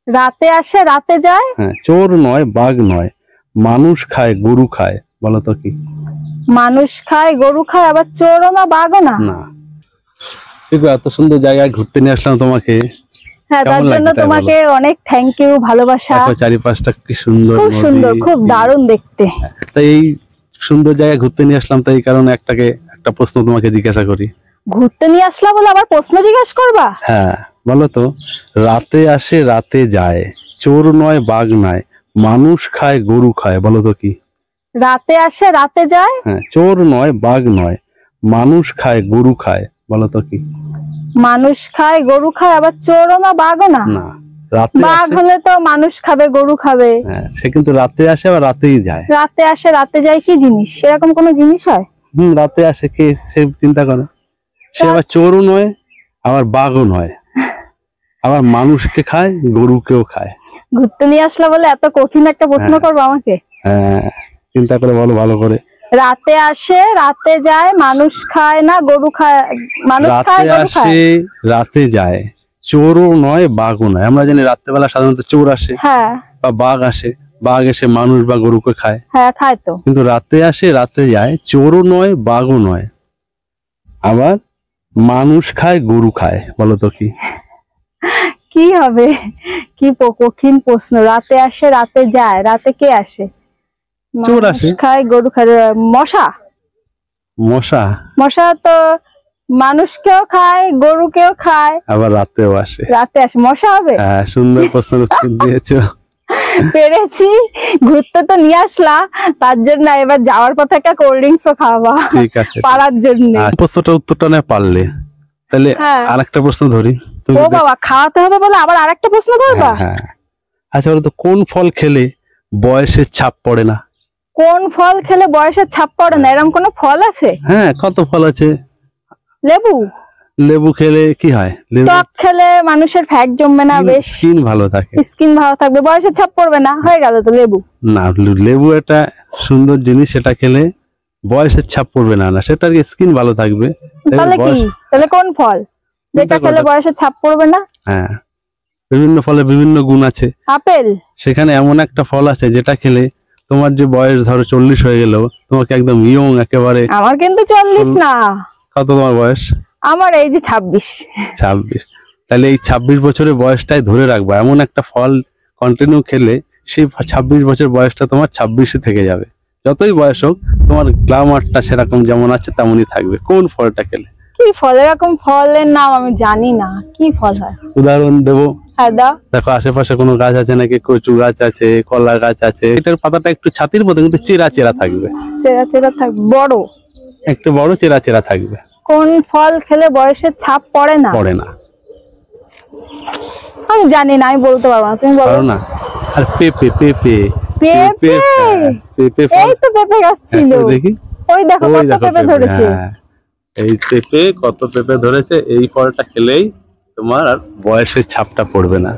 রাতে আসে রাতে যায়। হ্যাঁ, চোর নয়, বাঘ নয়, মানুষ খায়, গরু খায়, বলো তো কি? মানুষ খায়, গরু খায়, আবার চোরও না, বাঘও না। না। দেখো, এত সুন্দর জায়গায় ঘুরতে নিয়ে আসলাম তোমাকে। হ্যাঁ, তার জন্য তোমাকে অনেক থ্যাংক ইউ, ভালোবাসা। চারিপাশটা কি সুন্দর, খুব সুন্দর, খুব দারুণ দেখতে। তাই এই সুন্দর জায়গায় ঘুরতে নিয়ে আসলাম, তাই কারণে একটা প্রশ্ন তোমাকে জিজ্ঞাসা করি। ঘুরতে নিয়ে আসলা বলে আবার প্রশ্ন জিজ্ঞেস করবা? হ্যাঁ, বলো তো। রাতে আসে রাতে যায়, চোর নয়, বাঘ নয়, মানুষ খায়, গরু খায়, বলো তো কি? রাতে আসে রাতে যায়। হ্যাঁ, চোর নয়, বাঘ নয়, মানুষ খায়, গরু খায়, বলো তো কি? মানুষ খায়, গরু খায়, আবার চোরও না, বাঘও না। না, রাতে বাঘ হলে তো মানুষ খাবে, গরু খাবে। হ্যাঁ, সে কিন্তু রাতে আসে আবার রাতেই যায়। রাতে আসে রাতে যায়, কি জিনিস? সেরকম কোন জিনিস হয়? রাতে আসে কে, সে চিন্তা করে। সে আবার চোরও নয়, আবার বাঘও নয়, আবার মানুষকে খায়, গরুকেও খায়। ঘুরতে নিয়ে আসলা বলে এত কঠিন একটা প্রশ্ন করবো আমাকে? হ্যাঁ, চিন্তা করে বলো ভালো করে। রাতে আসে রাতে যায়, মানুষ খায় না, গরু খায়। মানুষ খায়, গরু খায়। রাতে আসে রাতে যায়, চোরও নয়, বাঘও নয়। আমরা জানি রাত্রেবেলা সাধারণত চোর আসে, হ্যাঁ, বা বাঘ আসে। বাঘ এসে মানুষ বা গরুকে খায়। হ্যাঁ, খায় তো। কিন্তু রাতে আসে রাতে যায়, চোরও নয়, বাঘও নয়, আবার মানুষ খায়, গরু খায়, বলো তো কি? কি হবে? কি কঠিন প্রশ্ন। রাতে আসে রাতে যায়, রাতে কে আসে? চোর মানুষ আসে। খায়, গরু খায়। মশা। মশা? মশা তো মানুষকেও খায়, গরুকেও খায়, আবার রাতেও আসে। রাতে আসে, মশা হবে? হ্যাঁ, সুন্দর প্রশ্নের উত্তর দিয়েছো। পেরেছি। ঘুরতে তো নিয়ে আসলা, তার জন্য এবার যাওয়ার পথে একটা কোল্ড ড্রিঙ্কসও খাওয়াবা। ঠিক আছে, পারার জন্য। প্রশ্নটার উত্তরটা না পারলে তাহলে আরেকটা প্রশ্ন ধরি। ও বাবা, খাওয়াতে হবে বলে আবার আরেকটা প্রশ্ন করবা? হ্যাঁ। আচ্ছা, বলো তো, কোন ফল খেলে বয়সের ছাপ পড়ে না? কোন ফল খেলে বয়সের ছাপ পড়ে না? এরকম কোন ফল আছে? হ্যাঁ, কত ফল আছে। লেবু। লেবু খেলে কি হয়? টক খেলে মানুষের ফ্যাট জমবে না, বেশ স্কিন ভালো থাকে। স্কিন ভালো থাকবে, বয়সের ছাপ পড়বে না, হয়ে গেল তো লেবু। না, লেবু একটা সুন্দর জিনিস, সেটা খেলে বয়সের ছাপ পড়বে না, সেটার স্কিন ভালো থাকবে। তাহলে কি? তাহলে কোন ফল যেটা খেলে বয়সের ছাপ পড়বে না? হ্যাঁ, বিভিন্ন ফলে বিভিন্ন গুণ আছে। আপেল। সেখানে এমন একটা ফল আছে যেটা খেলে তোমার যে বয়স ধরো 40 হয়ে গেল, তোমাকে একদম ইয়ং একেবারে। আমার কিন্তু 40 না। কত তোমার বয়স? আমার এই যে 26। 26। তাহলে এই 26 বছরের বয়সটাই ধরে রাখবা। এমন একটা ফল কন্টিনিউ খেলে সেই 26 বছর বয়সটা তোমার 26ই থেকে যাবে। যতই বয়স হোক, তোমার গ্ল্যামারটা সেরকম যেমন আছে তেমনই থাকবে। কোন ফলটা খেলে? কি ফল? এরকম ফলের নাম আমি জানি না, কি ফল হয়? উদাহরণ দেবো। হ্যাঁ, দাও। দেখো, আশেপাশে কোনো গাছ আছে নাকি? কচু গাছ আছে, কলা গাছ আছে। এটার পাতাটা একটু ছাতির মতো, কিন্তু চেরা চেরা থাকবে। চেরা চেরা থাকবে, বড় একটু বড়, চেরা চেরা থাকবে। কোন ফল খেলে বয়সের ছাপ পড়ে না? পড়ে না। আমি জানি না, আমি বলতে পারবো না, তুমি বলো না। আর পেঁপে। পেঁপে। পেঁপে। এই তো পেঁপে গাছ ছিল, দেখি। ওই দেখো কত পেঁপে ধরেছে। এই পেঁপে কত পেঁপে ধরেছে। এই ফলটা খেলেই তোমার আর বয়সের ছাপটা পড়বে না।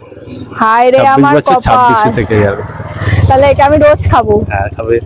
হায় রে আমার কপাল, 26 থেকে যাবে। তাহলে এটা আমি রোজ খাবো। হ্যাঁ, খাবে।